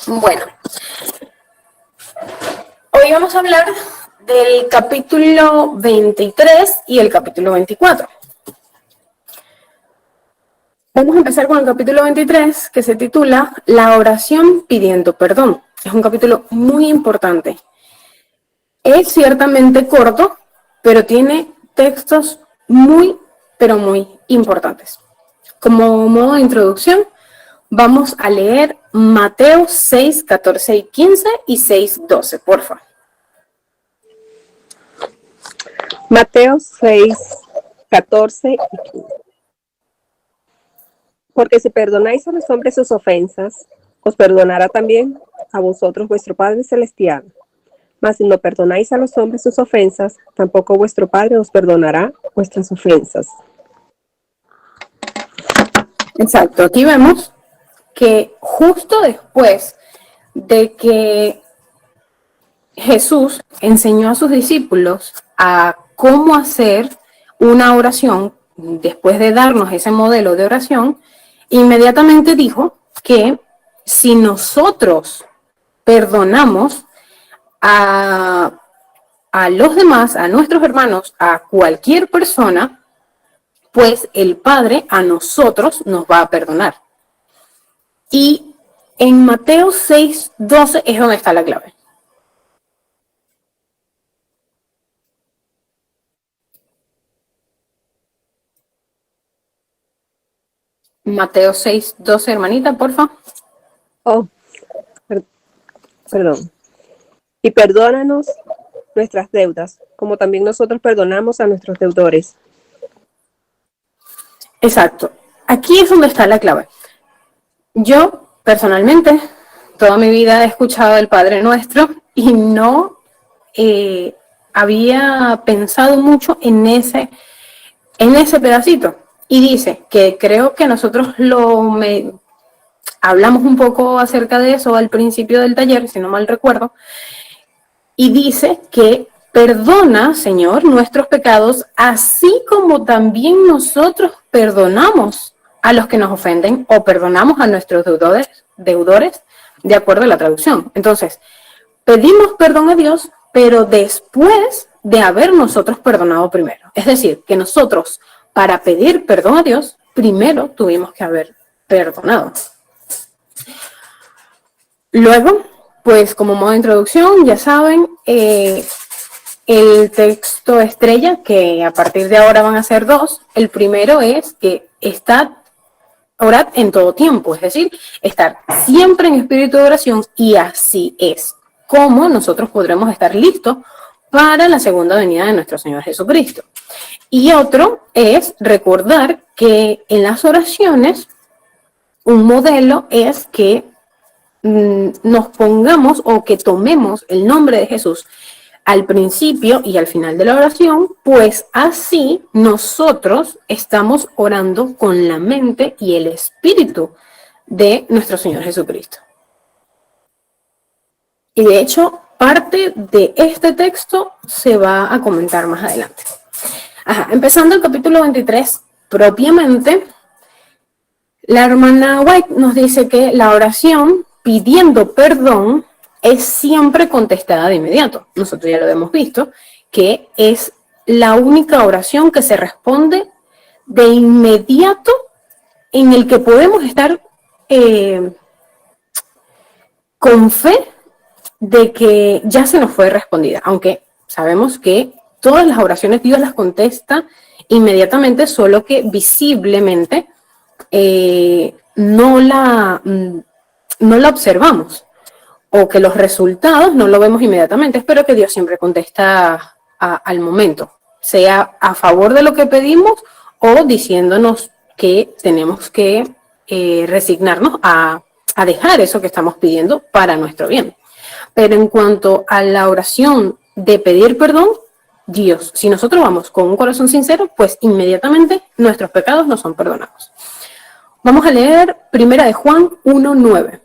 Bueno, hoy vamos a hablar del capítulo 23 y el capítulo 24. Vamos a empezar con el capítulo 23, que se titula La oración pidiendo perdón. Es un capítulo muy importante. Es ciertamente corto, pero tiene textos pero muy importantes. Como modo de introducción, vamos a leer Mateo 6, 14 y 15 y 6, 12, porfa. Mateo 6, 14 y 15. Porque si perdonáis a los hombres sus ofensas, os perdonará también a vosotros vuestro Padre Celestial. Mas si no perdonáis a los hombres sus ofensas, tampoco vuestro Padre os perdonará vuestras ofensas. Exacto, aquí vemos que justo después de que Jesús enseñó a sus discípulos a cómo hacer una oración, después de darnos ese modelo de oración, inmediatamente dijo que si nosotros perdonamos a los demás, a nuestros hermanos, a cualquier persona, pues el Padre a nosotros nos va a perdonar. Y en Mateo 6, 12 es donde está la clave. Mateo 6, 12, hermanita, porfa. Perdón. Y perdónanos nuestras deudas, como también nosotros perdonamos a nuestros deudores. Exacto. Aquí es donde está la clave. Yo, personalmente, toda mi vida he escuchado el Padre Nuestro y no había pensado mucho en ese pedacito. Y dice que creo que nosotros hablamos un poco acerca de eso al principio del taller, si no mal recuerdo, y dice que perdona, Señor, nuestros pecados, así como también nosotros perdonamos a los que nos ofenden o perdonamos a nuestros deudores, de acuerdo a la traducción. Entonces, pedimos perdón a Dios, pero después de haber nosotros perdonado primero. Es decir, que nosotros, para pedir perdón a Dios, primero tuvimos que haber perdonado. Luego, pues como modo de introducción, ya saben, el texto estrella, que a partir de ahora van a ser dos. El primero es que orad en todo tiempo, es decir, estar siempre en espíritu de oración, y así es como nosotros podremos estar listos para la segunda venida de nuestro Señor Jesucristo. Y otro es recordar que en las oraciones un modelo es que nos pongamos o que tomemos el nombre de Jesús al principio y al final de la oración, pues así nosotros estamos orando con la mente y el espíritu de nuestro Señor Jesucristo. Y de hecho, parte de este texto se va a comentar más adelante. Empezando el capítulo 23 propiamente, la hermana White nos dice que la oración pidiendo perdón es siempre contestada de inmediato. Nosotros ya lo hemos visto, que es la única oración que se responde de inmediato, en el que podemos estar con fe de que ya se nos fue respondida, aunque sabemos que todas las oraciones Dios las contesta inmediatamente, solo que visiblemente no la observamos, o que los resultados no lo vemos inmediatamente. Espero que Dios siempre contesta al momento, sea a favor de lo que pedimos o diciéndonos que tenemos que resignarnos a dejar eso que estamos pidiendo para nuestro bien. Pero en cuanto a la oración de pedir perdón, Dios, si nosotros vamos con un corazón sincero, pues inmediatamente nuestros pecados nos son perdonados. Vamos a leer Primera de Juan 1:9.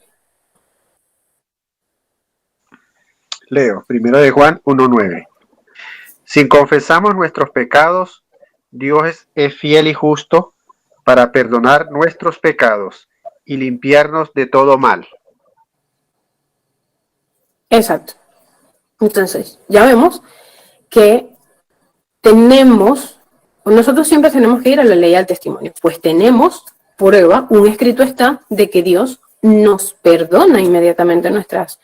Leo, Primera de Juan 1:9. Si confesamos nuestros pecados, Dios es fiel y justo para perdonar nuestros pecados y limpiarnos de todo mal. Exacto. Entonces, ya vemos que nosotros siempre tenemos que ir a la ley y al testimonio, pues tenemos prueba, un escrito está, de que Dios nos perdona inmediatamente nuestros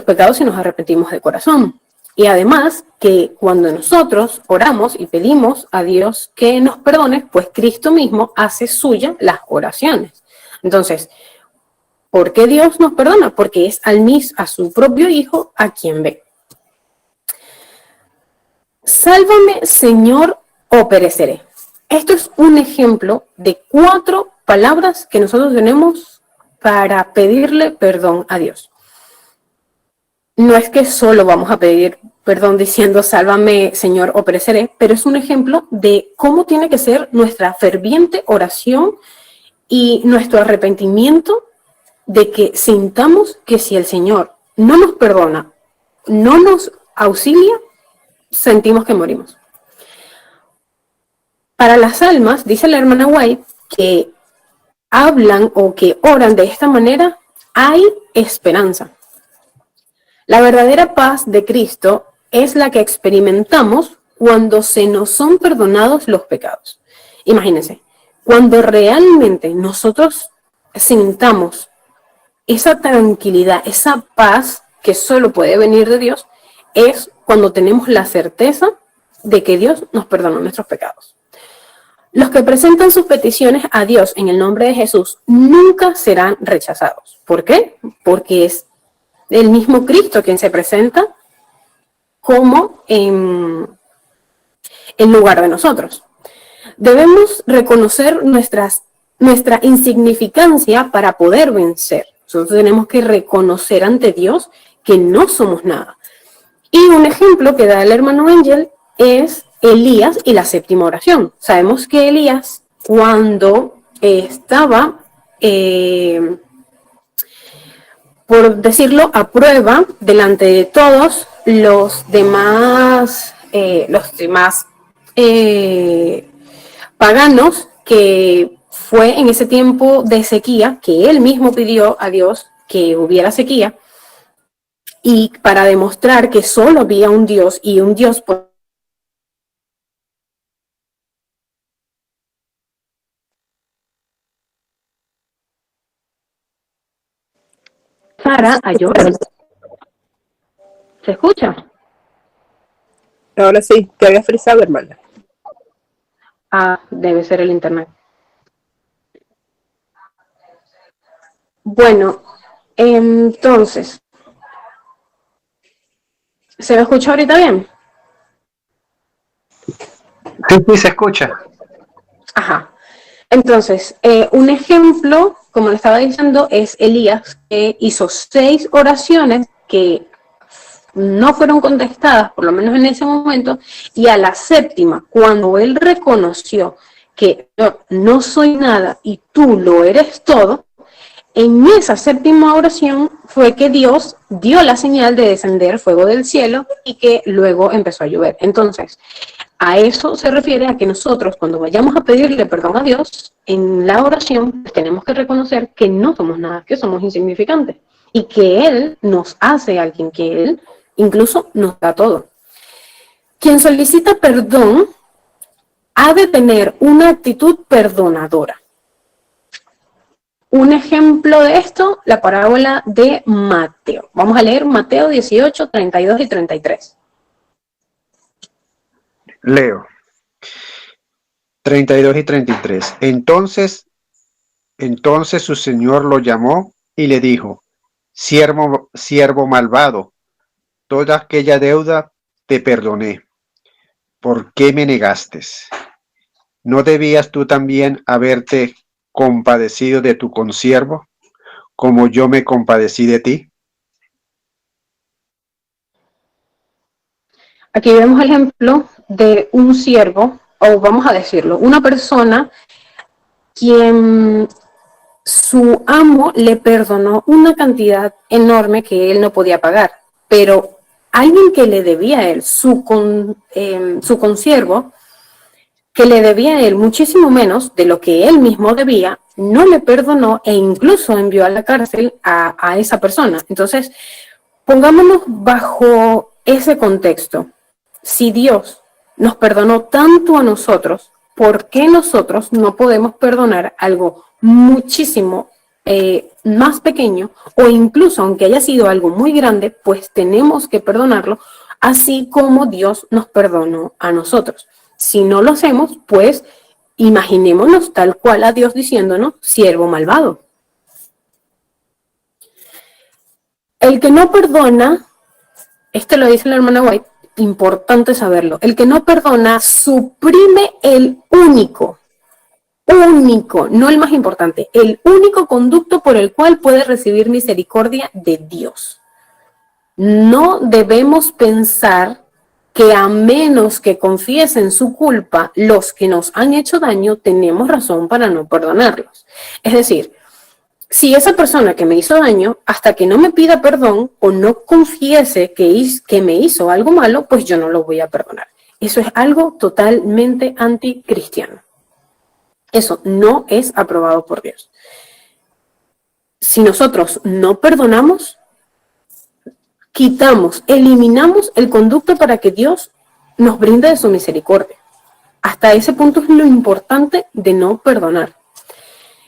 pecados si nos arrepentimos de corazón. Y además que cuando nosotros oramos y pedimos a Dios que nos perdone, pues Cristo mismo hace suya las oraciones. Entonces, ¿por qué Dios nos perdona? Porque es a su propio Hijo a quien ve. Sálvame, Señor, o pereceré. Esto es un ejemplo de 4 palabras que nosotros tenemos para pedirle perdón a Dios. No es que solo vamos a pedir perdón diciendo sálvame, Señor, o pereceré, pero es un ejemplo de cómo tiene que ser nuestra ferviente oración y nuestro arrepentimiento de que sintamos que si el Señor no nos perdona, no nos auxilia, sentimos que morimos. Para las almas, dice la hermana White, que hablan o que oran de esta manera, hay esperanza. La verdadera paz de Cristo es la que experimentamos cuando se nos son perdonados los pecados. Imagínense, cuando realmente nosotros sintamos esa tranquilidad, esa paz que solo puede venir de Dios, es cuando tenemos la certeza de que Dios nos perdonó nuestros pecados. Los que presentan sus peticiones a Dios en el nombre de Jesús nunca serán rechazados. ¿Por qué? Porque es el mismo Cristo quien se presenta como en lugar de nosotros. Debemos reconocer nuestra insignificancia para poder vencer. Nosotros tenemos que reconocer ante Dios que no somos nada. Y un ejemplo que da el hermano Ángel es Elías y la 7ª oración. Sabemos que Elías, cuando estaba, por decirlo, a prueba delante de todos los demás paganos, que fue en ese tiempo de sequía, que él mismo pidió a Dios que hubiera sequía, y para demostrar que solo había un Dios y un Dios para a llover. ¿Se escucha? Ahora sí, te había frisado, hermana. Ah, debe ser el internet. Bueno, entonces, ¿se me escucha ahorita bien? Sí, se escucha. Ajá. Entonces, un ejemplo, como le estaba diciendo, es Elías, que hizo 6 oraciones que no fueron contestadas, por lo menos en ese momento, y a la 7ª, cuando él reconoció que yo no soy nada y tú lo eres todo, en esa 7ª oración fue que Dios dio la señal de descender fuego del cielo y que luego empezó a llover. Entonces, a eso se refiere a que nosotros, cuando vayamos a pedirle perdón a Dios, en la oración pues, tenemos que reconocer que no somos nada, que somos insignificantes y que Él nos hace alguien, que Él incluso nos da todo. Quien solicita perdón ha de tener una actitud perdonadora. Un ejemplo de esto, la parábola de Mateo. Vamos a leer Mateo 18, 32 y 33. Leo. 32 y 33. Entonces su señor lo llamó y le dijo: siervo malvado, toda aquella deuda te perdoné. ¿Por qué me negaste? ¿No debías tú también haberte compadecido de tu consiervo, como yo me compadecí de ti? Aquí vemos el ejemplo de un siervo, o vamos a decirlo, una persona quien su amo le perdonó una cantidad enorme que él no podía pagar, pero alguien que le debía a él, su consiervo, que le debía a él muchísimo menos de lo que él mismo debía, no le perdonó e incluso envió a la cárcel a esa persona. Entonces, pongámonos bajo ese contexto. Si Dios nos perdonó tanto a nosotros, ¿por qué nosotros no podemos perdonar algo muchísimo más pequeño, o incluso aunque haya sido algo muy grande, pues tenemos que perdonarlo, así como Dios nos perdonó a nosotros? Si no lo hacemos, pues imaginémonos tal cual a Dios diciéndonos, siervo malvado. El que no perdona, lo dice la hermana White, importante saberlo, el que no perdona suprime el único, no el más importante, el único conducto por el cual puede recibir misericordia de Dios. No debemos pensar que a menos que confiesen su culpa los que nos han hecho daño, tenemos razón para no perdonarlos. Es decir, si esa persona que me hizo daño, hasta que no me pida perdón o no confiese que me hizo algo malo, pues yo no lo voy a perdonar. Eso es algo totalmente anticristiano. Eso no es aprobado por Dios. Si nosotros no perdonamos, eliminamos el conducto para que Dios nos brinde de su misericordia. Hasta ese punto es lo importante de no perdonar.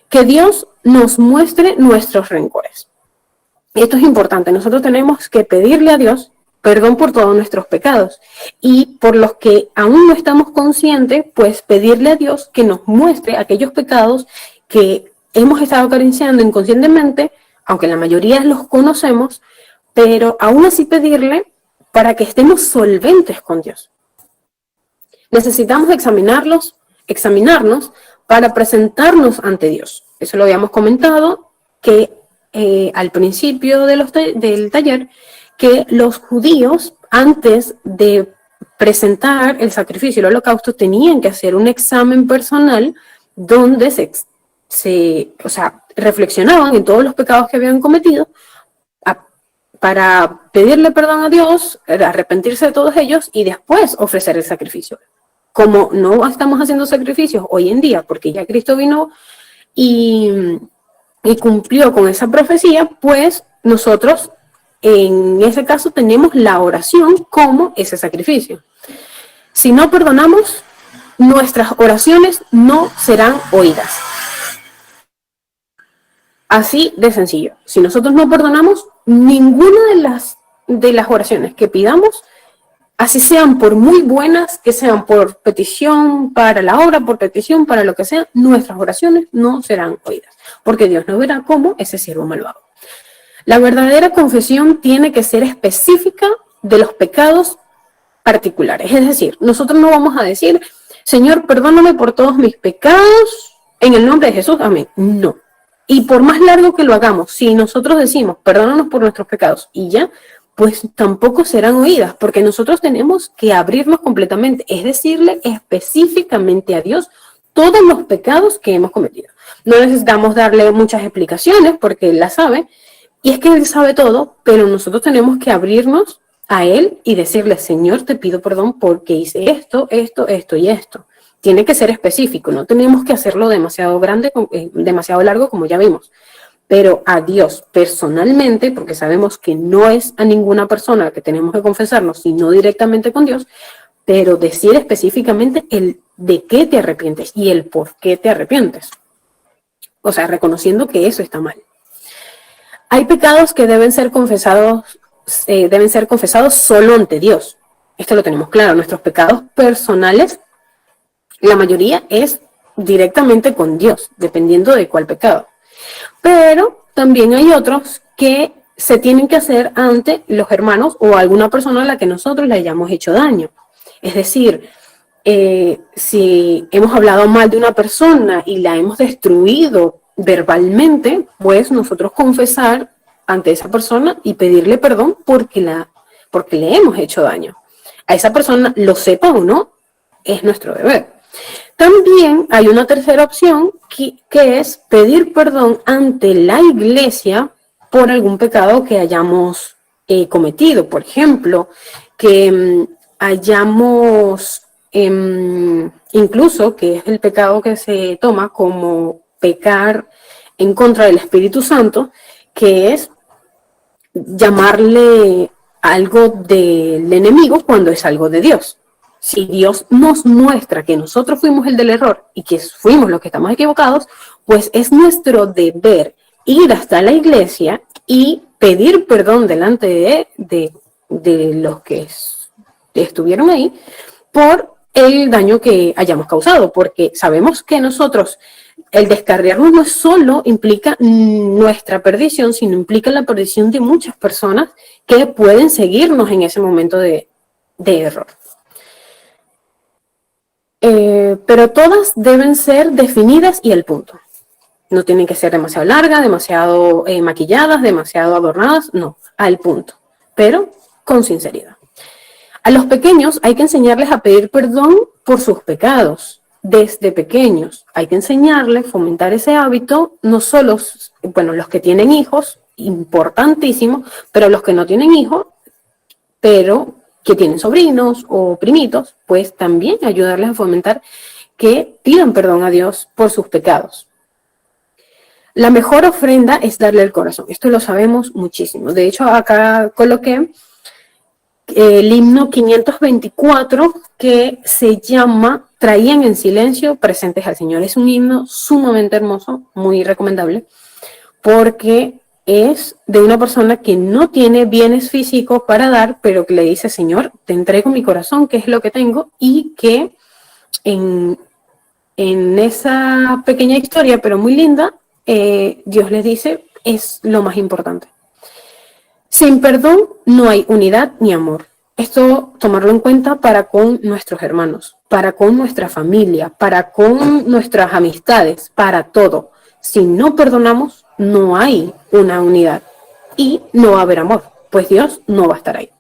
Que Dios nos muestre nuestros rencores. Esto es importante. Nosotros tenemos que pedirle a Dios perdón por todos nuestros pecados. Y por los que aún no estamos conscientes, pues pedirle a Dios que nos muestre aquellos pecados que hemos estado acariciando inconscientemente, aunque la mayoría los conocemos, pero aún así pedirle para que estemos solventes con Dios. Necesitamos examinarnos para presentarnos ante Dios. Eso lo habíamos comentado, que al principio del taller, que los judíos, antes de presentar el sacrificio, el holocausto, tenían que hacer un examen personal donde reflexionaban en todos los pecados que habían cometido para pedirle perdón a Dios, arrepentirse de todos ellos y después ofrecer el sacrificio. Como no estamos haciendo sacrificios hoy en día, porque ya Cristo vino y cumplió con esa profecía, pues nosotros en ese caso tenemos la oración como ese sacrificio. Si no perdonamos, nuestras oraciones no serán oídas. Así de sencillo. Si nosotros no perdonamos, ninguna de las oraciones que pidamos, así sean por muy buenas, que sean por petición para la obra, por petición para lo que sea, nuestras oraciones no serán oídas, porque Dios nos verá como ese siervo malvado. La verdadera confesión tiene que ser específica de los pecados particulares. Es decir, nosotros no vamos a decir, Señor, perdóname por todos mis pecados, en el nombre de Jesús, amén. No. Y por más largo que lo hagamos, si nosotros decimos, perdónanos por nuestros pecados y ya, pues tampoco serán oídas, porque nosotros tenemos que abrirnos completamente, es decirle específicamente a Dios todos los pecados que hemos cometido. No necesitamos darle muchas explicaciones, porque Él las sabe, y es que Él sabe todo, pero nosotros tenemos que abrirnos a Él y decirle, Señor, te pido perdón porque hice esto, esto, esto y esto. Tiene que ser específico, no tenemos que hacerlo demasiado grande, demasiado largo, como ya vimos. Pero a Dios personalmente, porque sabemos que no es a ninguna persona que tenemos que confesarnos, sino directamente con Dios, pero decir específicamente el de qué te arrepientes y el por qué te arrepientes. O sea, reconociendo que eso está mal. Hay pecados que deben ser confesados solo ante Dios. Esto lo tenemos claro. Nuestros pecados personales, la mayoría es directamente con Dios, dependiendo de cuál pecado. Pero también hay otros que se tienen que hacer ante los hermanos o alguna persona a la que nosotros le hayamos hecho daño. Es decir, si hemos hablado mal de una persona y la hemos destruido verbalmente, pues nosotros confesar ante esa persona y pedirle perdón porque le hemos hecho daño. A esa persona, lo sepa o no, es nuestro deber. También hay una tercera opción que es pedir perdón ante la iglesia por algún pecado que hayamos cometido. Por ejemplo, que hayamos incluso que es el pecado que se toma como pecar en contra del Espíritu Santo, que es llamarle algo del enemigo cuando es algo de Dios. Si Dios nos muestra que nosotros fuimos el del error y que fuimos los que estamos equivocados, pues es nuestro deber ir hasta la iglesia y pedir perdón delante de los que estuvieron ahí por el daño que hayamos causado, porque sabemos que nosotros, el descarriarnos no solo implica nuestra perdición, sino implica la perdición de muchas personas que pueden seguirnos en ese momento de error. Pero todas deben ser definidas y al punto. No tienen que ser demasiado largas, demasiado maquilladas, demasiado adornadas, no, al punto, pero con sinceridad. A los pequeños hay que enseñarles a pedir perdón por sus pecados. Desde pequeños hay que enseñarles, fomentar ese hábito, no solo, bueno, los que tienen hijos, importantísimo, pero los que no tienen hijos, pero que tienen sobrinos o primitos, pues también ayudarles a fomentar que pidan perdón a Dios por sus pecados. La mejor ofrenda es darle el corazón. Esto lo sabemos muchísimo. De hecho, acá coloqué el himno 524 que se llama Traían en silencio presentes al Señor. Es un himno sumamente hermoso, muy recomendable, porque es de una persona que no tiene bienes físicos para dar, pero que le dice: Señor, te entrego mi corazón, que es lo que tengo, y que en esa pequeña historia, pero muy linda, Dios les dice, es lo más importante. Sin perdón no hay unidad ni amor. Esto tomarlo en cuenta para con nuestros hermanos, para con nuestra familia, para con nuestras amistades, para todo. Si no perdonamos, no hay una unidad y no va a haber amor, pues Dios no va a estar ahí.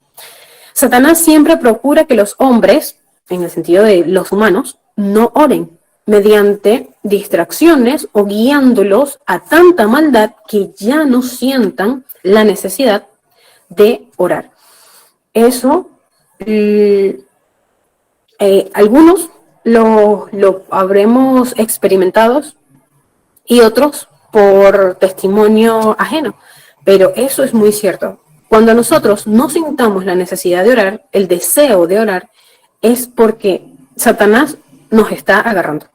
Satanás siempre procura que los hombres, en el sentido de los humanos, no oren mediante distracciones o guiándolos a tanta maldad que ya no sientan la necesidad de orar. Eso, algunos lo habremos experimentado y otros por testimonio ajeno, pero eso es muy cierto. Cuando nosotros no sintamos la necesidad de orar, el deseo de orar, es porque Satanás nos está agarrando.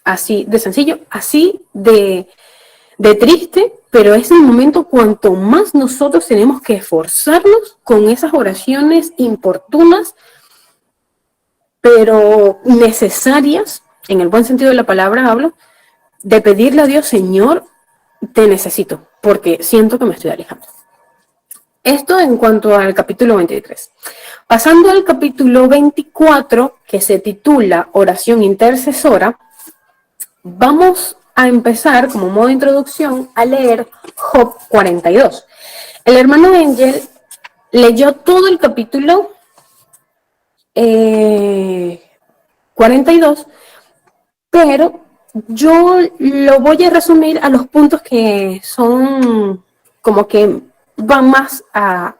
Así de sencillo, así de triste, pero es el momento cuanto más nosotros tenemos que esforzarnos con esas oraciones importunas, pero necesarias, en el buen sentido de la palabra hablo, de pedirle a Dios: Señor, te necesito, porque siento que me estoy alejando. Esto en cuanto al capítulo 23. Pasando al capítulo 24, que se titula Oración Intercesora, vamos a empezar, como modo de introducción, a leer Job 42. El hermano Angel leyó todo el capítulo 42, pero yo lo voy a resumir a los puntos que son como que van más a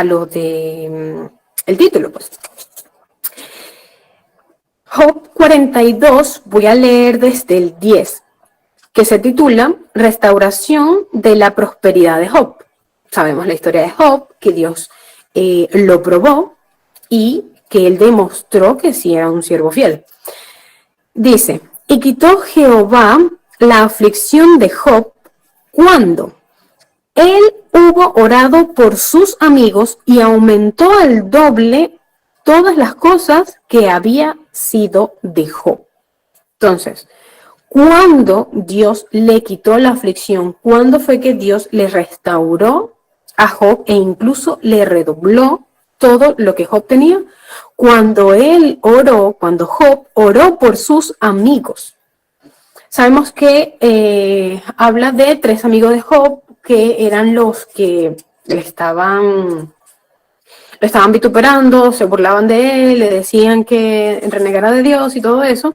lo de el título, pues. Job 42, voy a leer desde el 10, que se titula Restauración de la prosperidad de Job. Sabemos la historia de Job, que Dios lo probó y que él demostró que sí era un siervo fiel. Dice: y quitó Jehová la aflicción de Job cuando él hubo orado por sus amigos y aumentó al doble todas las cosas que había sido de Job. Entonces, ¿cuándo Dios le quitó la aflicción? ¿Cuándo fue que Dios le restauró a Job e incluso le redobló todo lo que Job tenía? Cuando cuando Job oró por sus amigos. Sabemos que habla de 3 amigos de Job que eran los que lo estaban vituperando, se burlaban de él, le decían que renegara de Dios y todo eso,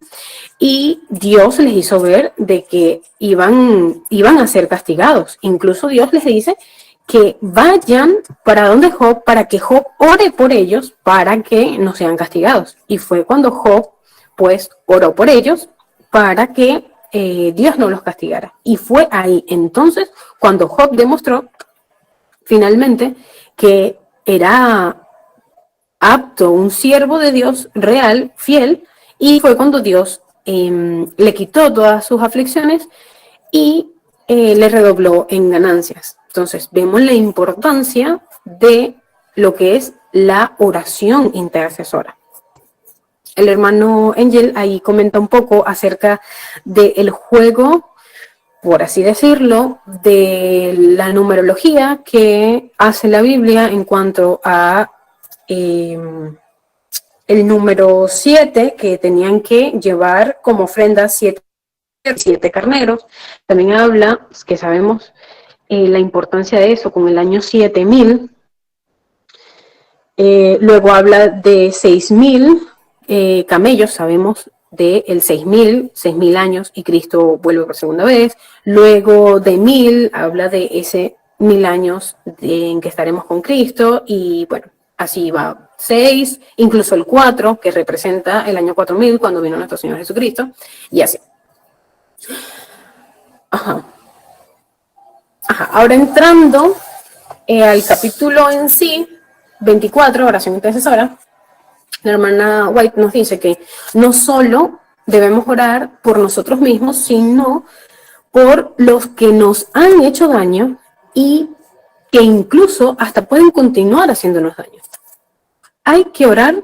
y Dios les hizo ver de que iban a ser castigados. Incluso Dios les dice que vayan para donde Job, para que Job ore por ellos, para que no sean castigados. Y fue cuando Job, pues, oró por ellos para que Dios no los castigara. Y fue ahí entonces cuando Job demostró finalmente que era apto, un siervo de Dios real, fiel, y fue cuando Dios le quitó todas sus aflicciones y le redobló en ganancias. Entonces, vemos la importancia de lo que es la oración intercesora. El hermano Angel ahí comenta un poco acerca del juego, por así decirlo, de la numerología que hace la Biblia en cuanto a el número 7, que tenían que llevar como ofrenda 7 carneros. También habla, que sabemos la importancia de eso, con el año 7000. Luego habla de 6000 camellos, sabemos del 6000 años y Cristo vuelve por segunda vez. Luego de 1000 habla de ese 1000 años en que estaremos con Cristo, y bueno, así va 6, incluso el 4, que representa el año 4000 cuando vino nuestro Señor Jesucristo, y así. Ajá. Ahora entrando al capítulo en sí, 24, oración intercesora, la hermana White nos dice que no solo debemos orar por nosotros mismos, sino por los que nos han hecho daño y que incluso hasta pueden continuar haciéndonos daño. Hay que orar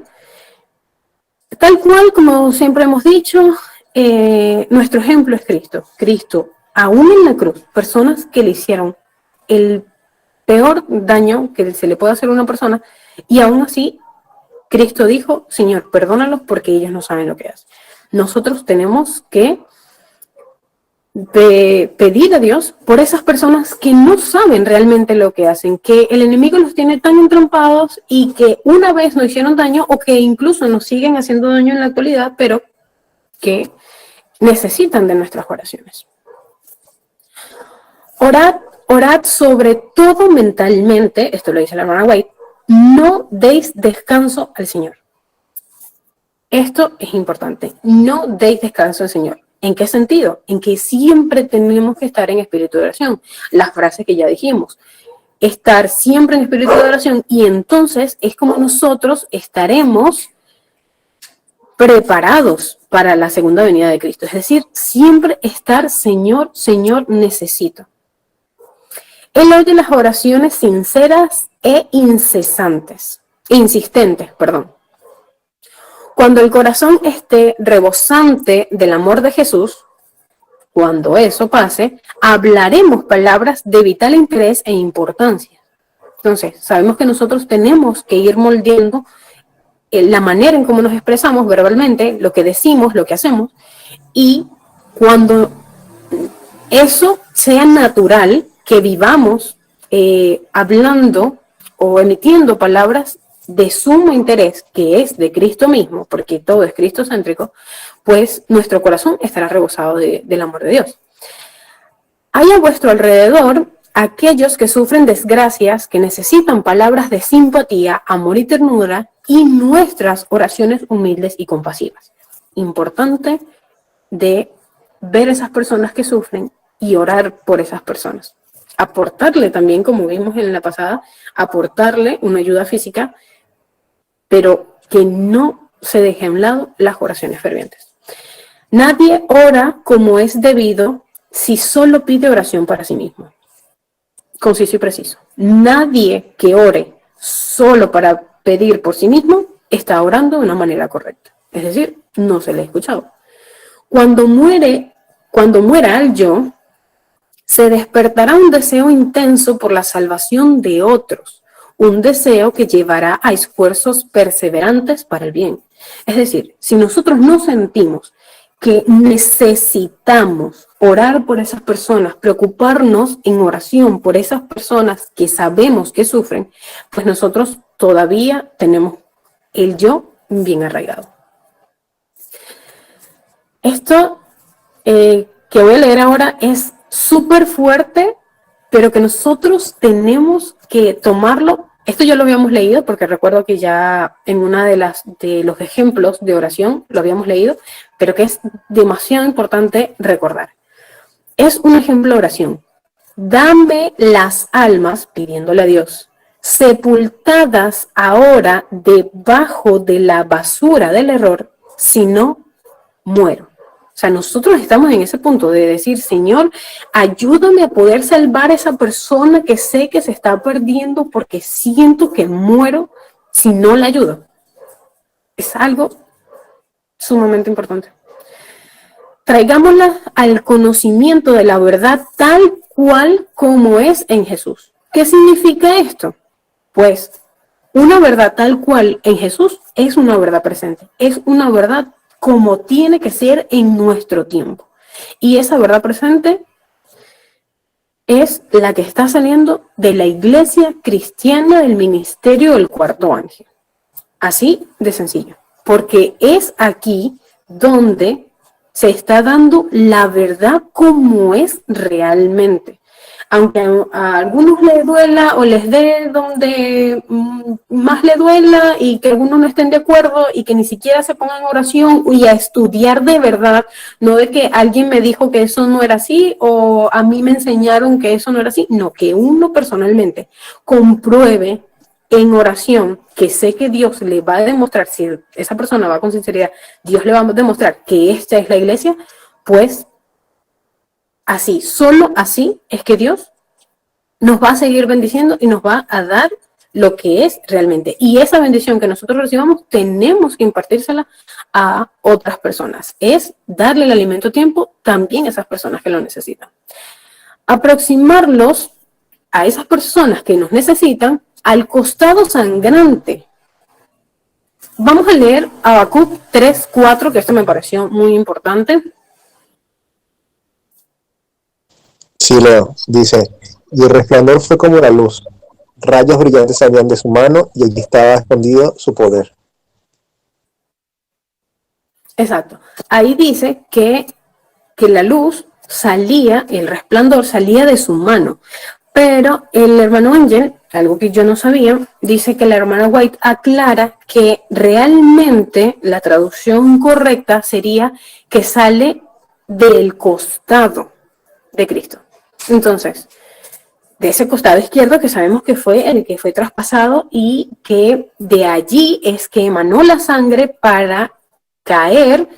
tal cual como siempre hemos dicho. Nuestro ejemplo es Cristo. Cristo, aún en la cruz, personas que le hicieron el peor daño que se le puede hacer a una persona, y aún así Cristo dijo: Señor, perdónalos porque ellos no saben lo que hacen. Nosotros tenemos que pedir a Dios por esas personas que no saben realmente lo que hacen, que el enemigo los tiene tan entrampados y que una vez nos hicieron daño, o que incluso nos siguen haciendo daño en la actualidad, pero que necesitan de nuestras oraciones. Orad sobre todo mentalmente, esto lo dice la hermana White, no deis descanso al Señor. Esto es importante, no deis descanso al Señor. ¿En qué sentido? En que siempre tenemos que estar en espíritu de oración. Las frases que ya dijimos, estar siempre en espíritu de oración, y entonces es como nosotros estaremos preparados para la segunda venida de Cristo. Es decir, siempre estar: Señor, Señor, necesito. Él oye las oraciones sinceras e insistentes. Cuando el corazón esté rebosante del amor de Jesús, cuando eso pase, hablaremos palabras de vital interés e importancia. Entonces, sabemos que nosotros tenemos que ir moldeando la manera en cómo nos expresamos verbalmente, lo que decimos, lo que hacemos, y cuando eso sea natural, que vivamos hablando o emitiendo palabras de sumo interés, que es de Cristo mismo, porque todo es cristocéntrico, pues nuestro corazón estará rebosado del amor de Dios. Hay a vuestro alrededor aquellos que sufren desgracias, que necesitan palabras de simpatía, amor y ternura, y nuestras oraciones humildes y compasivas. Importante de ver esas personas que sufren y orar por esas personas. Aportarle también, como vimos en la pasada, aportarle una ayuda física, pero que no se deje a un lado las oraciones fervientes. Nadie ora como es debido si solo pide oración para sí mismo. Conciso y preciso. Nadie que ore solo para pedir por sí mismo está orando de una manera correcta. Es decir, no se le ha escuchado. Cuando muera el yo, se despertará un deseo intenso por la salvación de otros, un deseo que llevará a esfuerzos perseverantes para el bien. Es decir, si nosotros no sentimos que necesitamos orar por esas personas, preocuparnos en oración por esas personas que sabemos que sufren, pues nosotros todavía tenemos el yo bien arraigado. Esto que voy a leer ahora es súper fuerte pero que nosotros tenemos que tomarlo. Esto ya lo habíamos leído, porque recuerdo que ya en una de los ejemplos de oración lo habíamos leído, pero que es demasiado importante recordar. Es un ejemplo de oración. Dame las almas, pidiéndole a Dios, sepultadas ahora debajo de la basura del error, si no muero. O sea, nosotros estamos en ese punto de decir, Señor, ayúdame a poder salvar a esa persona que sé que se está perdiendo porque siento que muero si no la ayudo. Es algo sumamente importante. Traigámosla al conocimiento de la verdad tal cual como es en Jesús. ¿Qué significa esto? Pues una verdad tal cual en Jesús es una verdad presente, es una verdad como tiene que ser en nuestro tiempo. Y esa verdad presente es la que está saliendo de la iglesia cristiana del ministerio del cuarto ángel. Así de sencillo. Porque es aquí donde se está dando la verdad como es realmente. Aunque a algunos les duela o les dé donde más le duela y que algunos no estén de acuerdo y que ni siquiera se pongan en oración y a estudiar de verdad, no de que alguien me dijo que eso no era así o a mí me enseñaron que eso no era así, no, que uno personalmente compruebe en oración, que sé que Dios le va a demostrar, si esa persona va con sinceridad, Dios le va a demostrar que esta es la iglesia, pues así, solo así es que Dios nos va a seguir bendiciendo y nos va a dar lo que es realmente. Y esa bendición que nosotros recibamos, tenemos que impartírsela a otras personas. Es darle el alimento a tiempo también a esas personas que lo necesitan. Aproximarlos a esas personas que nos necesitan al costado sangrante. Vamos a leer Habacuc 3:4, que esto me pareció muy importante. Sí, leo. Dice, y el resplandor fue como la luz. Rayos brillantes salían de su mano y allí estaba escondido su poder. Exacto. Ahí dice que la luz salía, el resplandor salía de su mano. Pero el hermano Ángel, algo que yo no sabía, dice que la hermana White aclara que realmente la traducción correcta sería que sale del costado de Cristo. Entonces, de ese costado izquierdo que sabemos que fue el que fue traspasado y que de allí es que emanó la sangre para caer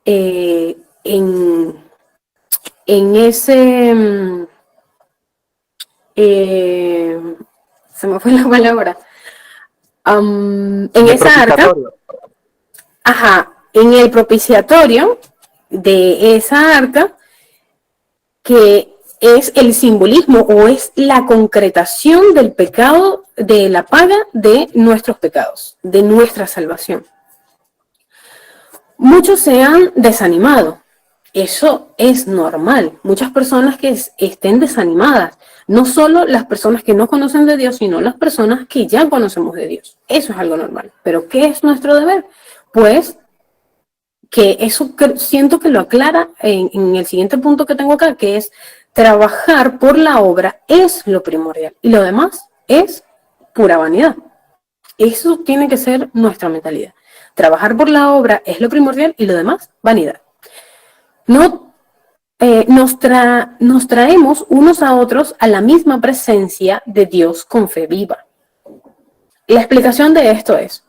en ese... se me fue la palabra, en esa arca, en el propiciatorio de esa arca, que es el simbolismo o es la concretación del pecado, de la paga de nuestros pecados, de nuestra salvación. Muchos se han desanimado. Eso es normal. Muchas personas que estén desanimadas, no solo las personas que no conocen de Dios, sino las personas que ya conocemos de Dios. Eso es algo normal. Pero ¿qué es nuestro deber? Pues que eso siento que lo aclara en el siguiente punto que tengo acá, que es trabajar por la obra es lo primordial y lo demás es pura vanidad. Eso tiene que ser nuestra mentalidad. Trabajar por la obra es lo primordial y lo demás, vanidad. No, nos traemos unos a otros a la misma presencia de Dios con fe viva. La explicación de esto es,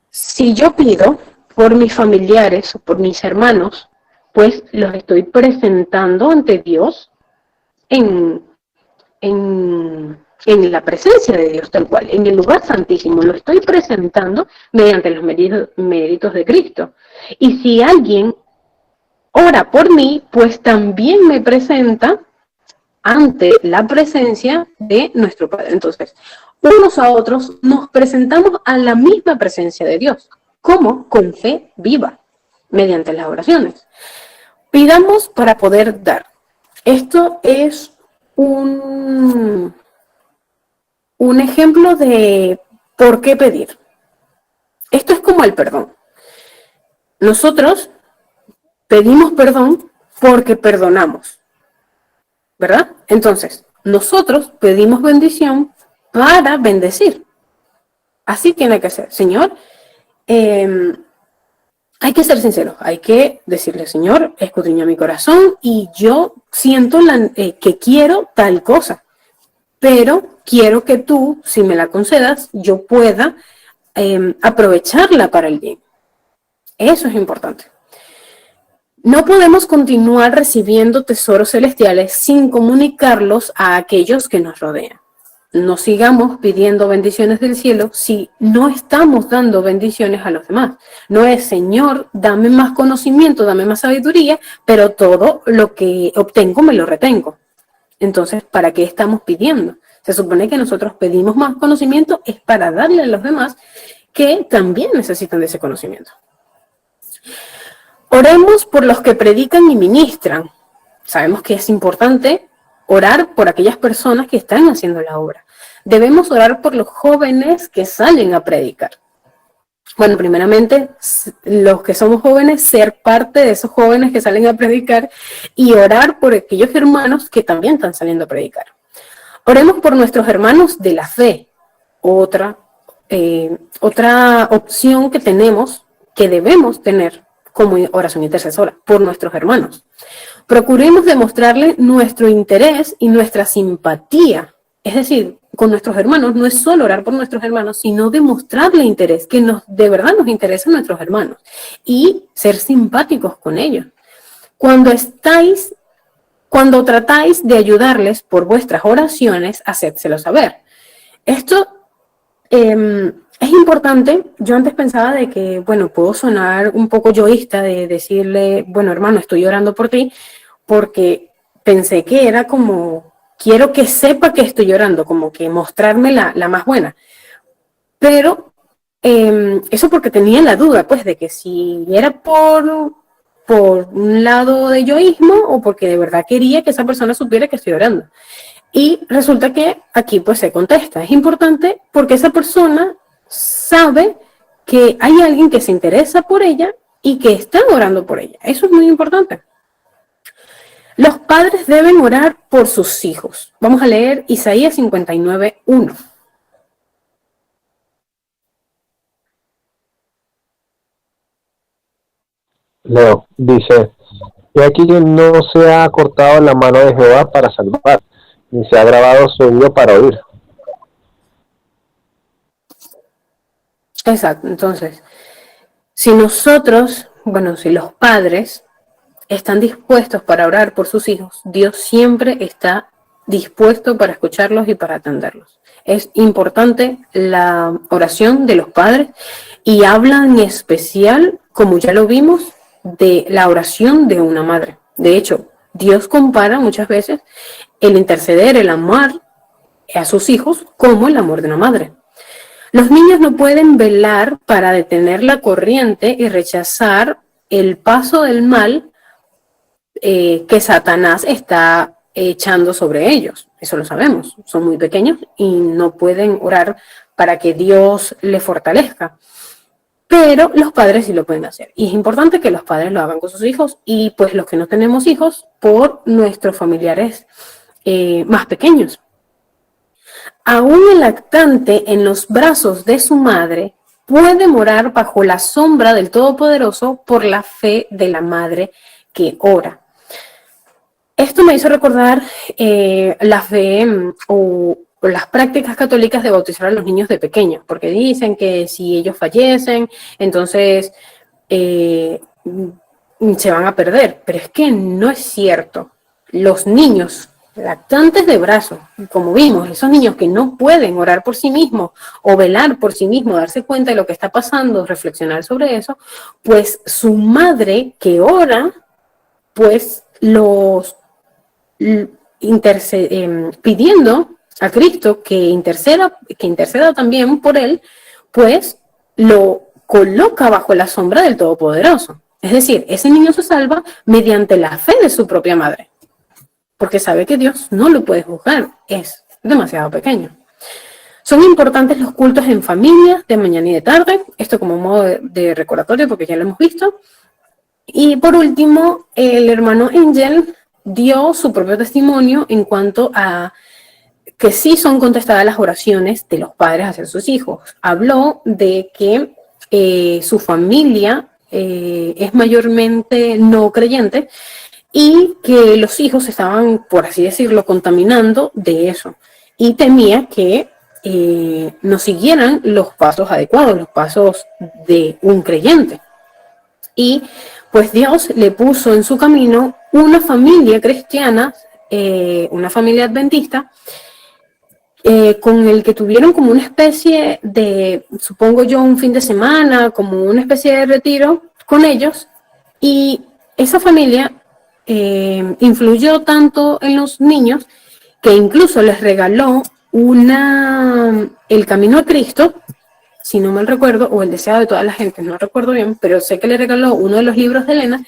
si yo pido por mis familiares o por mis hermanos, pues los estoy presentando ante Dios en la presencia de Dios tal cual, en el lugar santísimo, lo estoy presentando mediante los méritos de Cristo. Y si alguien ora por mí, pues también me presenta ante la presencia de nuestro Padre. Entonces, unos a otros nos presentamos a la misma presencia de Dios, como con fe viva, mediante las oraciones. Pidamos para poder dar. Esto es un ejemplo de por qué pedir. Esto es como el perdón. Nosotros pedimos perdón porque perdonamos, ¿verdad? Entonces, nosotros pedimos bendición para bendecir. Así tiene que ser. Señor, hay que ser sinceros, hay que decirle, Señor, escudriña mi corazón y yo siento que quiero tal cosa, pero quiero que tú, si me la concedas, yo pueda aprovecharla para el bien. Eso es importante. No podemos continuar recibiendo tesoros celestiales sin comunicarlos a aquellos que nos rodean. No sigamos pidiendo bendiciones del cielo si no estamos dando bendiciones a los demás. No es, Señor, dame más conocimiento, dame más sabiduría, pero todo lo que obtengo me lo retengo. Entonces, ¿para qué estamos pidiendo? Se supone que nosotros pedimos más conocimiento es para darle a los demás que también necesitan de ese conocimiento. Oremos por los que predican y ministran. Sabemos que es importante orar por aquellas personas que están haciendo la obra. Debemos orar por los jóvenes que salen a predicar. Bueno, primeramente, los que somos jóvenes, ser parte de esos jóvenes que salen a predicar y orar por aquellos hermanos que también están saliendo a predicar. Oremos por nuestros hermanos de la fe. Otra opción que tenemos, que debemos tener como oración intercesora, por nuestros hermanos. Procuremos demostrarle nuestro interés y nuestra simpatía. Es decir, con nuestros hermanos no es solo orar por nuestros hermanos, sino demostrarle interés, que de verdad nos interesan nuestros hermanos y ser simpáticos con ellos. Cuando tratáis de ayudarles por vuestras oraciones, hacédselo saber. Esto es importante. Yo antes pensaba de que, bueno, puedo sonar un poco yoísta de decirle, bueno, hermano, estoy orando por ti, porque pensé que era como, quiero que sepa que estoy orando, como que mostrarme la más buena. Pero eso porque tenía la duda, pues, de que si era por un lado de yoísmo o porque de verdad quería que esa persona supiera que estoy orando. Y resulta que aquí pues se contesta. Es importante porque esa persona sabe que hay alguien que se interesa por ella y que está orando por ella. Eso es muy importante. Los padres deben orar por sus hijos. Vamos a leer Isaías 59:1. Leo, dice, y aquí que no se ha cortado la mano de Jehová para salvar, ni se ha grabado su oído para oír. Exacto. Entonces, si nosotros, bueno, si los padres están dispuestos para orar por sus hijos, Dios siempre está dispuesto para escucharlos y para atenderlos. Es importante la oración de los padres y habla en especial, como ya lo vimos, de la oración de una madre. De hecho, Dios compara muchas veces el interceder, el amar a sus hijos como el amor de una madre. Los niños no pueden velar para detener la corriente y rechazar el paso del mal que Satanás está echando sobre ellos. Eso lo sabemos. Son muy pequeños y no pueden orar para que Dios les fortalezca. Pero los padres sí lo pueden hacer. Y es importante que los padres lo hagan con sus hijos y pues los que no tenemos hijos por nuestros familiares más pequeños. Aún el lactante en los brazos de su madre puede morar bajo la sombra del Todopoderoso por la fe de la madre que ora. Esto me hizo recordar la fe o las prácticas católicas de bautizar a los niños de pequeños, porque dicen que si ellos fallecen, entonces se van a perder. Pero es que no es cierto. Los niños lactantes de brazos, como vimos, esos niños que no pueden orar por sí mismos o velar por sí mismos, darse cuenta de lo que está pasando, reflexionar sobre eso, pues su madre que ora, pues los pidiendo a Cristo que interceda también por él, pues lo coloca bajo la sombra del Todopoderoso. Es decir, ese niño se salva mediante la fe de su propia madre, porque sabe que Dios no lo puede juzgar, es demasiado pequeño. Son importantes los cultos en familia, de mañana y de tarde, esto como modo de recordatorio porque ya lo hemos visto. Y por último, el hermano Angel dio su propio testimonio en cuanto a que sí son contestadas las oraciones de los padres hacia sus hijos. Habló de que su familia es mayormente no creyente y que los hijos estaban, por así decirlo, contaminando de eso. Y temía que no siguieran los pasos adecuados, los pasos de un creyente. Y pues Dios le puso en su camino una familia cristiana, una familia adventista, con el que tuvieron como una especie de, supongo yo, un fin de semana, como una especie de retiro con ellos. Y esa familia influyó tanto en los niños que incluso les regaló el camino a Cristo, si no mal recuerdo, o el deseado de todas las gentes, no recuerdo bien, pero sé que le regaló uno de los libros de Elena,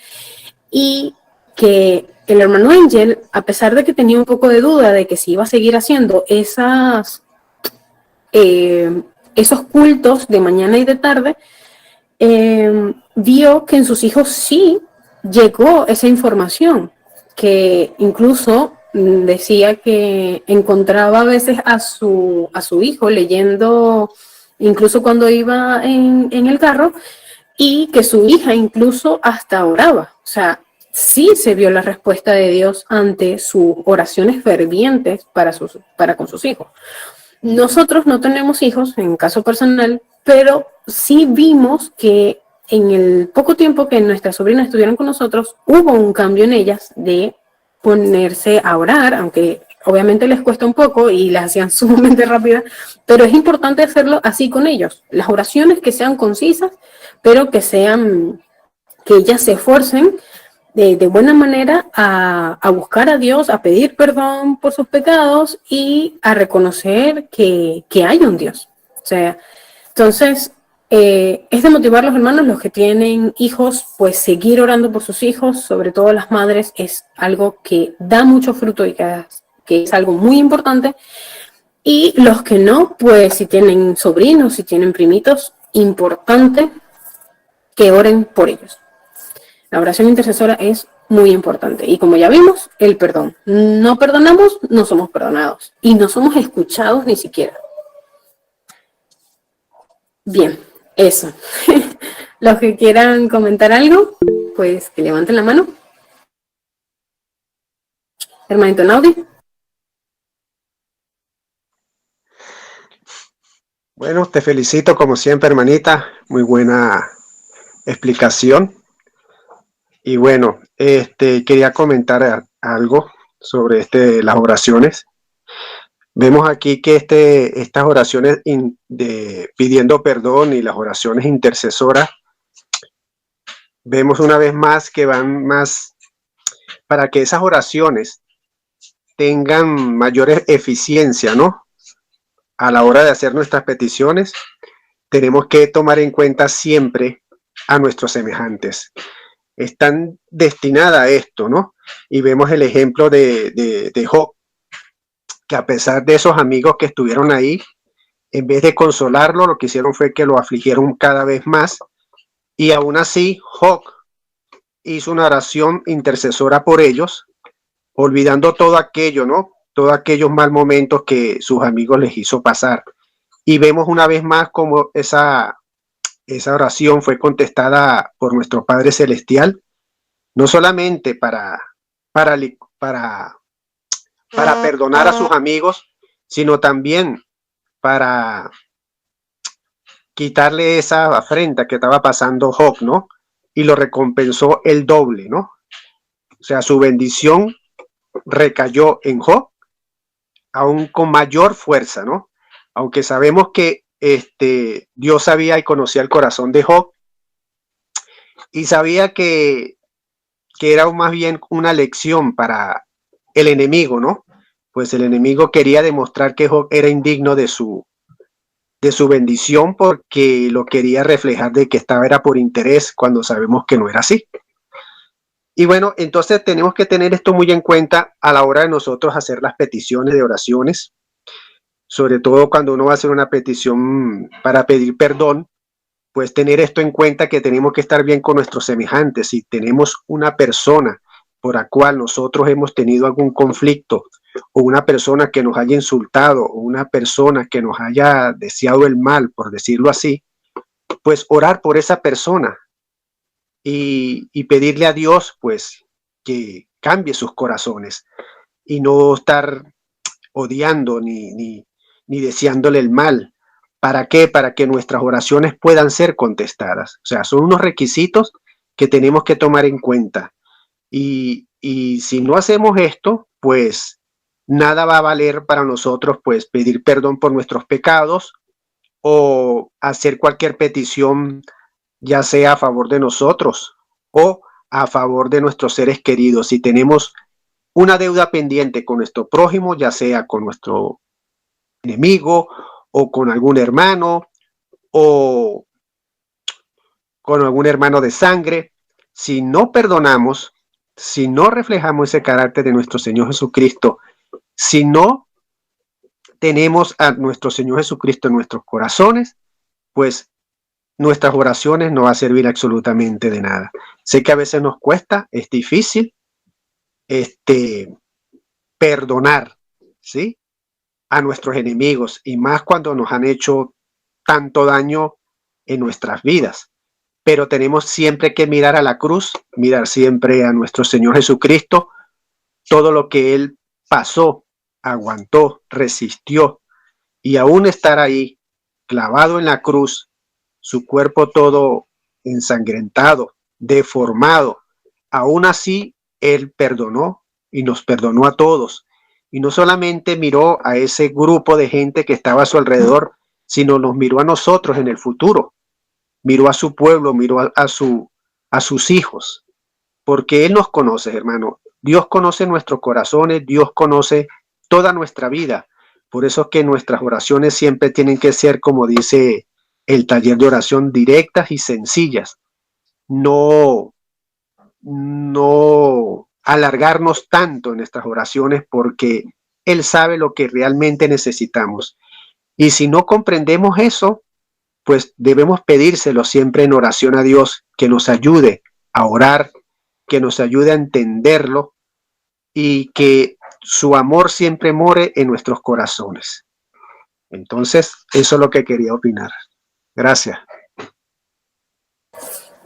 y que el hermano Ángel, a pesar de que tenía un poco de duda de que si iba a seguir haciendo esos cultos de mañana y de tarde, vio que en sus hijos sí llegó esa información, que incluso decía que encontraba a veces a su hijo leyendo, incluso cuando iba en el carro, y que su hija incluso hasta oraba. O sea, sí se vio la respuesta de Dios ante sus oraciones fervientes para con sus hijos. Nosotros no tenemos hijos, en caso personal, pero sí vimos que en el poco tiempo que nuestras sobrinas estuvieron con nosotros, hubo un cambio en ellas de ponerse a orar, aunque obviamente les cuesta un poco y las hacían sumamente rápidas, pero es importante hacerlo así con ellos. Las oraciones que sean concisas, pero que ellas se esfuercen de buena manera a buscar a Dios, a pedir perdón por sus pecados y a reconocer que hay un Dios. O sea, entonces, es de motivar a los hermanos, los que tienen hijos, pues seguir orando por sus hijos, sobre todo las madres, es algo que da mucho fruto y que es algo muy importante. Y los que no, pues si tienen sobrinos, si tienen primitos, importante que oren por ellos. La oración intercesora es muy importante. Y como ya vimos, el perdón. No perdonamos, no somos perdonados. Y no somos escuchados ni siquiera. Bien, eso. Los que quieran comentar algo, pues que levanten la mano. Hermanito Naudi. Bueno, te felicito como siempre, hermanita. Muy buena explicación. Y bueno, quería comentar algo sobre las oraciones. Vemos aquí que estas oraciones pidiendo perdón y las oraciones intercesoras, vemos una vez más que van más para que esas oraciones tengan mayor eficiencia, ¿no? A la hora de hacer nuestras peticiones, tenemos que tomar en cuenta siempre a nuestros semejantes. Están destinadas a esto, ¿no? Y vemos el ejemplo de Job, que a pesar de esos amigos que estuvieron ahí, en vez de consolarlo, lo que hicieron fue que lo afligieron cada vez más. Y aún así, Job hizo una oración intercesora por ellos, olvidando todo aquello, ¿no? Todos aquellos mal momentos que sus amigos les hizo pasar. Y vemos una vez más cómo esa oración fue contestada por nuestro Padre Celestial, no solamente para perdonar a sus amigos, sino también para quitarle esa afrenta que estaba pasando Job, ¿no? Y lo recompensó el doble, ¿no? O sea, su bendición recayó en Job, aún con mayor fuerza, ¿no? Aunque sabemos que Dios sabía y conocía el corazón de Job y sabía que era más bien una lección para el enemigo, ¿no? Pues el enemigo quería demostrar que Job era indigno de su bendición porque lo quería reflejar de que era por interés cuando sabemos que no era así. Y bueno, entonces tenemos que tener esto muy en cuenta a la hora de nosotros hacer las peticiones de oraciones, sobre todo cuando uno va a hacer una petición para pedir perdón, pues tener esto en cuenta que tenemos que estar bien con nuestros semejantes. Si tenemos una persona por la cual nosotros hemos tenido algún conflicto o una persona que nos haya insultado, o una persona que nos haya deseado el mal, por decirlo así, pues orar por esa persona y pedirle a Dios, pues, que cambie sus corazones y no estar odiando ni deseándole el mal. ¿Para qué? Para que nuestras oraciones puedan ser contestadas. O sea, son unos requisitos que tenemos que tomar en cuenta. Y si no hacemos esto, pues nada va a valer para nosotros, pues pedir perdón por nuestros pecados o hacer cualquier petición, ya sea a favor de nosotros o a favor de nuestros seres queridos. Si tenemos una deuda pendiente con nuestro prójimo, ya sea con nuestro enemigo o con algún hermano o con algún hermano de sangre, si no perdonamos, si no reflejamos ese carácter de nuestro Señor Jesucristo, si no tenemos a nuestro Señor Jesucristo en nuestros corazones, pues nuestras oraciones no va a servir absolutamente de nada. Sé que a veces nos cuesta, es difícil perdonar, ¿sí?, a nuestros enemigos, y más cuando nos han hecho tanto daño en nuestras vidas. Pero tenemos siempre que mirar a la cruz, mirar siempre a nuestro Señor Jesucristo, todo lo que Él pasó, aguantó, resistió, y aún estar ahí, clavado en la cruz, su cuerpo todo ensangrentado, deformado, aún así Él perdonó y nos perdonó a todos. Y no solamente miró a ese grupo de gente que estaba a su alrededor, sino nos miró a nosotros en el futuro. Miró a su pueblo, miró a sus hijos, porque Él nos conoce, hermano. Dios conoce nuestros corazones, Dios conoce toda nuestra vida. Por eso es que nuestras oraciones siempre tienen que ser, como dice el taller de oración, directas y sencillas. No alargarnos tanto en nuestras oraciones, porque Él sabe lo que realmente necesitamos. Y si no comprendemos eso, pues debemos pedírselo siempre en oración a Dios, que nos ayude a orar, que nos ayude a entenderlo y que su amor siempre more en nuestros corazones. Entonces, eso es lo que quería opinar. Gracias.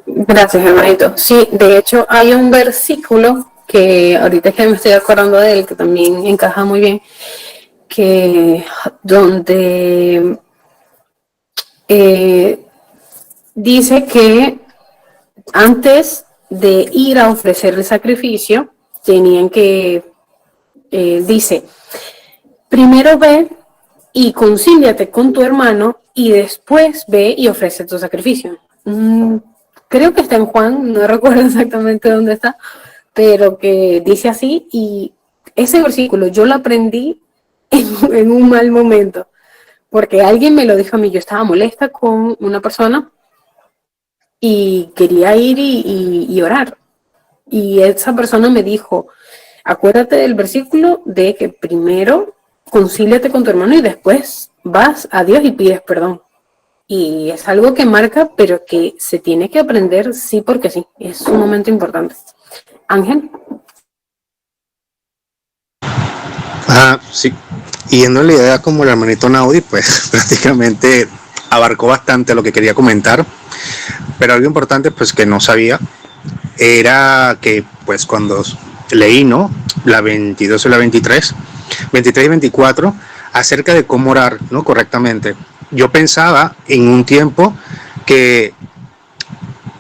Gracias, hermanito. Sí, de hecho hay un versículo que ahorita es que me estoy acordando de él, que también encaja muy bien, que donde dice que antes de ir a ofrecer el sacrificio, tenían que, dice, primero ve y concíliate con tu hermano y después ve y ofrece tu sacrificio. Creo que está en Juan, no recuerdo exactamente dónde está, pero que dice así, y ese versículo yo lo aprendí en un mal momento, porque alguien me lo dijo a mí. Yo estaba molesta con una persona y quería ir y orar, y esa persona me dijo, acuérdate del versículo de que primero concíliate con tu hermano y después vas a Dios y pides perdón. Y es algo que marca, pero que se tiene que aprender sí porque sí. Es un momento importante. Ángel. Sí. Y yendo en la idea como el hermanito Naudi, pues prácticamente abarcó bastante lo que quería comentar. Pero algo importante, pues que no sabía, era que pues cuando leí, ¿no?, la 22 y la 23 y 24, acerca de cómo orar, ¿no?, correctamente. Yo pensaba en un tiempo que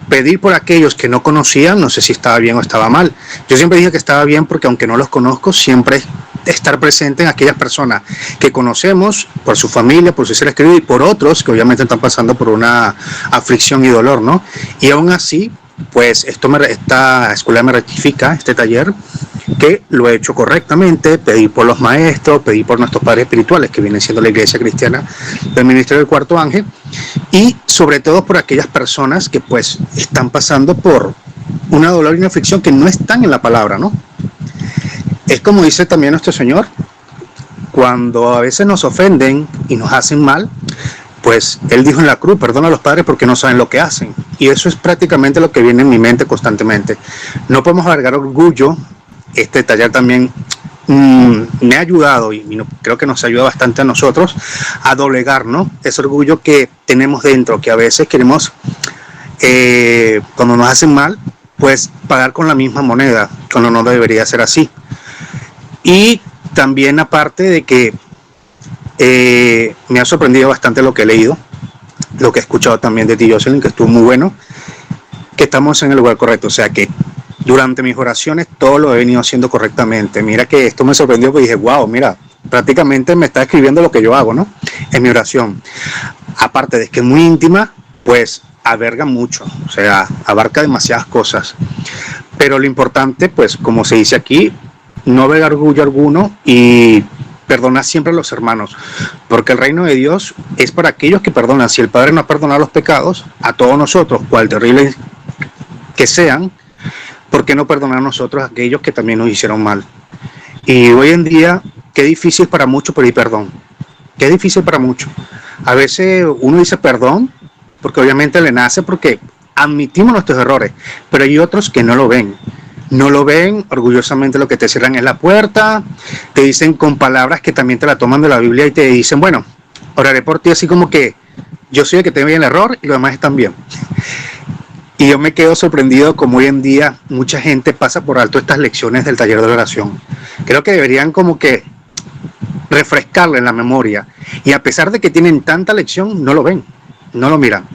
pedir por aquellos que no conocían, no sé si estaba bien o estaba mal. Yo siempre dije que estaba bien porque aunque no los conozco, siempre estar presente en aquellas personas que conocemos por su familia, por sus seres queridos y por otros que obviamente están pasando por una aflicción y dolor, ¿no? Y aún así, pues esta escuela me rectifica, este taller, que lo he hecho correctamente, pedir por los maestros, pedir por nuestros padres espirituales, que vienen siendo la Iglesia Cristiana del Ministerio del Cuarto Ángel, y sobre todo por aquellas personas que pues están pasando por una dolor y una aflicción que no están en la palabra, ¿no? Es como dice también nuestro Señor, cuando a veces nos ofenden y nos hacen mal, pues Él dijo en la cruz, perdona a los padres porque no saben lo que hacen. Y eso es prácticamente lo que viene en mi mente constantemente. No podemos alargar orgullo. Este taller también me ha ayudado y creo que nos ayuda bastante a nosotros a doblegar, ¿no? Ese orgullo que tenemos dentro, que a veces queremos, cuando nos hacen mal, pues pagar con la misma moneda, cuando no debería ser así. Y también aparte de que me ha sorprendido bastante lo que he leído, lo que he escuchado también de ti, Jocelyn, que estuvo muy bueno, que estamos en el lugar correcto, o sea que durante mis oraciones todo lo he venido haciendo correctamente. Mira que esto me sorprendió porque dije, wow, mira, prácticamente me está escribiendo lo que yo hago, ¿no? En mi oración. Aparte de que es muy íntima, pues alberga mucho, o sea, abarca demasiadas cosas. Pero lo importante, pues como se dice aquí, no ver orgullo alguno y perdonar siempre a los hermanos, porque el reino de Dios es para aquellos que perdonan. Si el Padre no ha perdonado los pecados, a todos nosotros, cual terrible que sean, ¿por qué no perdonar a nosotros a aquellos que también nos hicieron mal? Y hoy en día, qué difícil para muchos pedir perdón. Qué difícil para muchos. A veces uno dice perdón, porque obviamente le nace, porque admitimos nuestros errores, pero hay otros que no lo ven. No lo ven, orgullosamente lo que te cierran es la puerta, te dicen con palabras que también te la toman de la Biblia y te dicen, bueno, oraré por ti, así como que yo soy el que tengo el error y los demás están bien. Y yo me quedo sorprendido como hoy en día mucha gente pasa por alto estas lecciones del taller de oración. Creo que deberían como que refrescarle en la memoria. Y a pesar de que tienen tanta lección, no lo ven, no lo miran.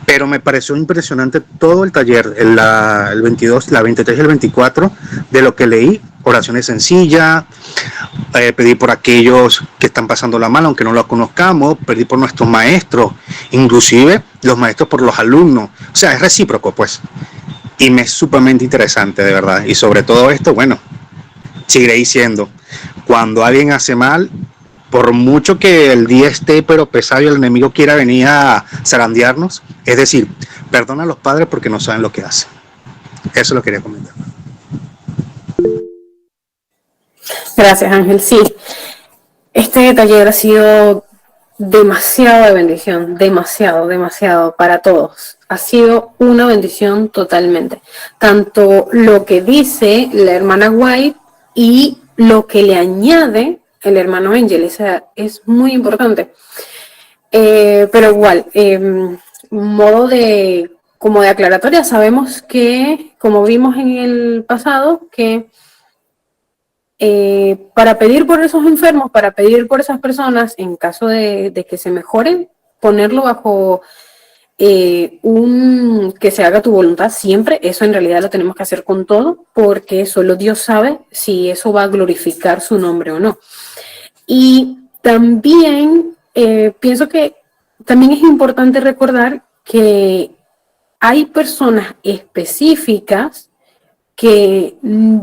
Pero me pareció impresionante todo el taller, el 22, la 23 y el 24, de lo que leí. Oraciones sencillas, pedir por aquellos que están pasando la mano, aunque no los conozcamos, pedir por nuestros maestros, inclusive los maestros por los alumnos. O sea, es recíproco, pues. Y me es sumamente interesante, de verdad. Y sobre todo esto, bueno, seguiré diciendo, cuando alguien hace mal, por mucho que el día esté pero pesado y el enemigo quiera venir a zarandearnos, es decir, perdona a los padres porque no saben lo que hacen. Eso lo quería comentar. Gracias, Ángel. Sí, este taller ha sido demasiado de bendición, demasiado para todos. Ha sido una bendición totalmente. Tanto lo que dice la hermana White y lo que le añade el hermano Angel, o sea, es muy importante. Pero igual, modo de, como de aclaratoria, sabemos que, como vimos en el pasado, que para pedir por esos enfermos, para pedir por esas personas, en caso de que se mejoren, ponerlo bajo que se haga tu voluntad siempre. Eso en realidad lo tenemos que hacer con todo, porque solo Dios sabe si eso va a glorificar su nombre o no. Y también pienso que también es importante recordar que hay personas específicas que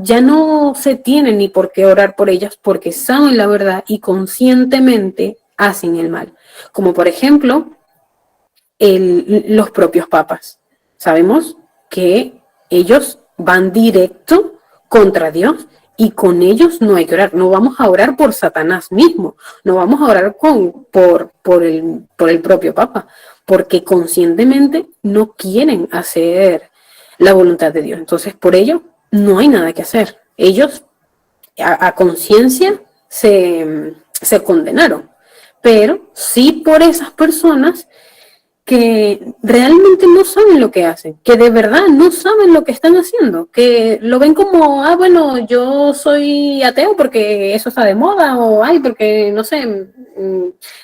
ya no se tienen ni por qué orar por ellas porque saben la verdad y conscientemente hacen el mal. Como por ejemplo, los propios papas. Sabemos que ellos van directo contra Dios y con ellos no hay que orar. No vamos a orar por Satanás mismo, no vamos a orar por el propio Papa, porque conscientemente no quieren hacer la voluntad de Dios. Entonces, por ello, no hay nada que hacer. Ellos a conciencia se condenaron, pero sí por esas personas que realmente no saben lo que hacen, que de verdad no saben lo que están haciendo, que lo ven como, bueno, yo soy ateo porque eso está de moda, o porque no sé,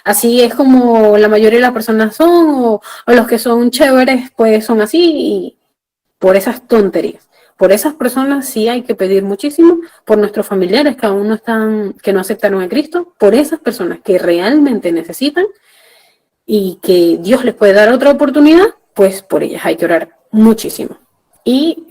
así es como la mayoría de las personas son, o los que son chéveres pues son así, y por esas tonterías. Por esas personas sí hay que pedir muchísimo, por nuestros familiares que aún no están, que no aceptaron a Cristo, por esas personas que realmente necesitan y que Dios les puede dar otra oportunidad, pues por ellas hay que orar muchísimo. Y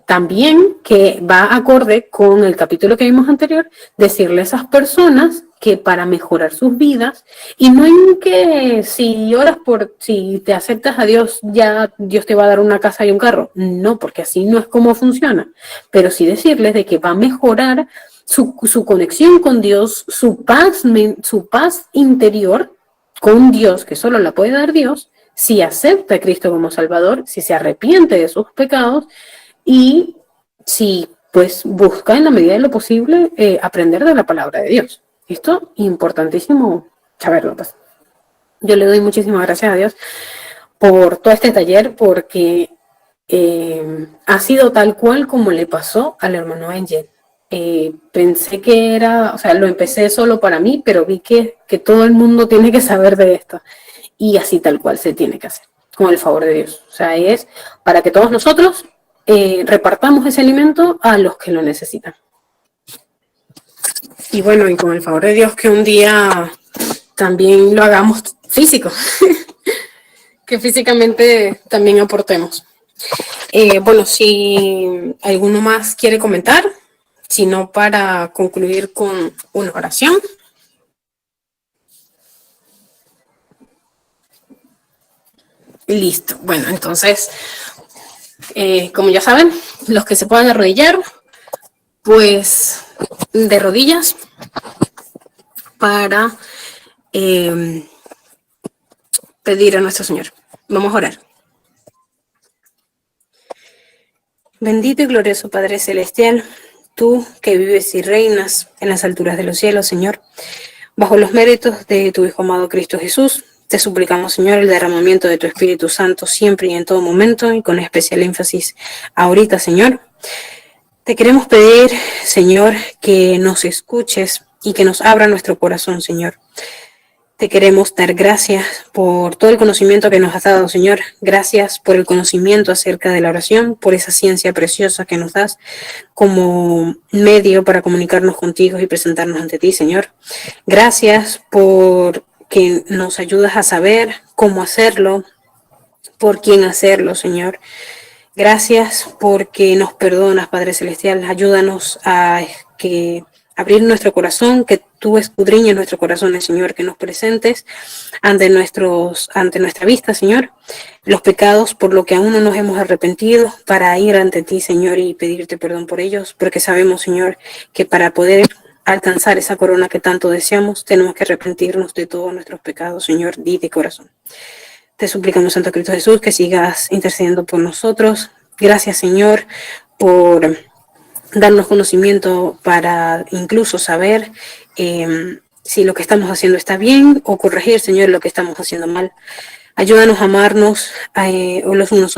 también que va acorde con el capítulo que vimos anterior, decirle a esas personas que para mejorar sus vidas, y no en que si oras si te aceptas a Dios, ya Dios te va a dar una casa y un carro. No, porque así no es como funciona. Pero sí decirles de que va a mejorar su conexión con Dios, su paz interior con Dios, que solo la puede dar Dios, si acepta a Cristo como Salvador, si se arrepiente de sus pecados y si pues busca en la medida de lo posible aprender de la palabra de Dios. Esto importantísimo saberlo. Pues. Yo le doy muchísimas gracias a Dios por todo este taller, porque ha sido tal cual como le pasó al hermano Angel. Pensé que era, o sea, lo empecé solo para mí, pero vi que todo el mundo tiene que saber de esto. Y así tal cual se tiene que hacer, con el favor de Dios. O sea, es para que todos nosotros repartamos ese alimento a los que lo necesitan. Y bueno, y con el favor de Dios que un día también lo hagamos físico, que físicamente también aportemos. Bueno, si alguno más quiere comentar, si no, para concluir con una oración. Listo. Bueno, entonces, como ya saben, los que se puedan arrodillar, pues de rodillas para pedir a nuestro Señor. Vamos a orar. Bendito y glorioso Padre Celestial, tú que vives y reinas en las alturas de los cielos, Señor, bajo los méritos de tu Hijo amado Cristo Jesús, te suplicamos, Señor, el derramamiento de tu Espíritu Santo siempre y en todo momento, y con especial énfasis ahorita, Señor. Te queremos pedir, Señor, que nos escuches y que nos abra nuestro corazón, Señor. Te queremos dar gracias por todo el conocimiento que nos has dado, Señor. Gracias por el conocimiento acerca de la oración, por esa ciencia preciosa que nos das como medio para comunicarnos contigo y presentarnos ante ti, Señor. Gracias por que nos ayudas a saber cómo hacerlo, por quién hacerlo, Señor. Gracias porque nos perdonas, Padre Celestial. Ayúdanos a abrir nuestro corazón, que tú escudriñes nuestros corazones, Señor, que nos presentes ante nuestra vista, Señor, los pecados por lo que aún no nos hemos arrepentido, para ir ante ti, Señor, y pedirte perdón por ellos, porque sabemos, Señor, que para poder alcanzar esa corona que tanto deseamos, tenemos que arrepentirnos de todos nuestros pecados, Señor, de corazón. Te suplicamos, Santo Cristo Jesús, que sigas intercediendo por nosotros. Gracias, Señor, por darnos conocimiento para incluso saber si lo que estamos haciendo está bien, o corregir, Señor, lo que estamos haciendo mal. Ayúdanos a amarnos los unos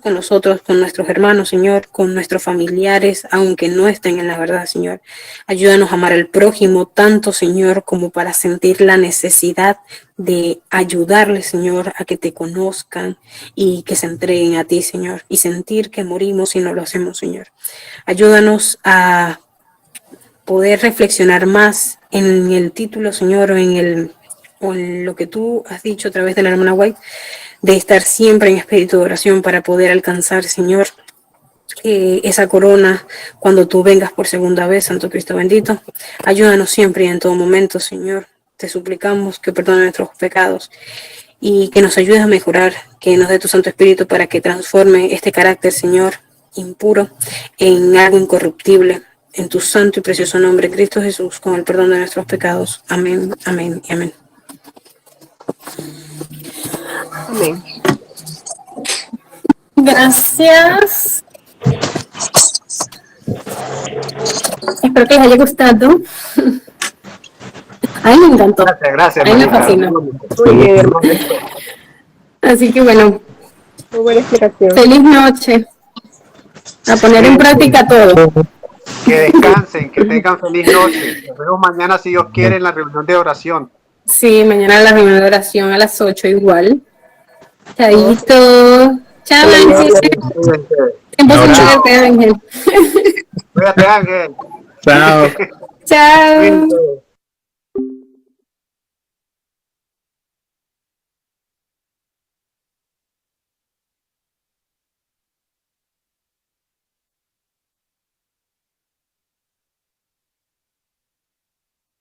con los otros, con nuestros hermanos, Señor, con nuestros familiares, aunque no estén en la verdad, Señor. Ayúdanos a amar al prójimo tanto, Señor, como para sentir la necesidad de ayudarles, Señor, a que te conozcan y que se entreguen a ti, Señor, y sentir que morimos si no lo hacemos, Señor. Ayúdanos a poder reflexionar más en el título, Señor, o en lo que tú has dicho a través de la hermana White, de estar siempre en espíritu de oración para poder alcanzar, Señor, esa corona cuando tú vengas por segunda vez, Santo Cristo bendito. Ayúdanos siempre y en todo momento, Señor. Te suplicamos que perdone nuestros pecados y que nos ayudes a mejorar, que nos dé tu Santo Espíritu para que transforme este carácter, Señor, impuro, en algo incorruptible. En tu santo y precioso nombre, Cristo Jesús, con el perdón de nuestros pecados. Amén, amén y amén. Amén. Gracias. Espero que les haya gustado. A mí me encantó. Gracias. A mí me fascinó. Muy bien, hermano. Así que bueno, Muy buena explicación. feliz noche. A poner en práctica todo. Que descansen, que tengan feliz noche. Nos vemos mañana, si Dios quiere, en la reunión de oración. Sí, mañana la reunión de oración a las 8 igual. Chaito. Chao, Ángel. Tiempo sin verte, Ángel. Cuídate, Ángel. Chao. Chao. Cuídate.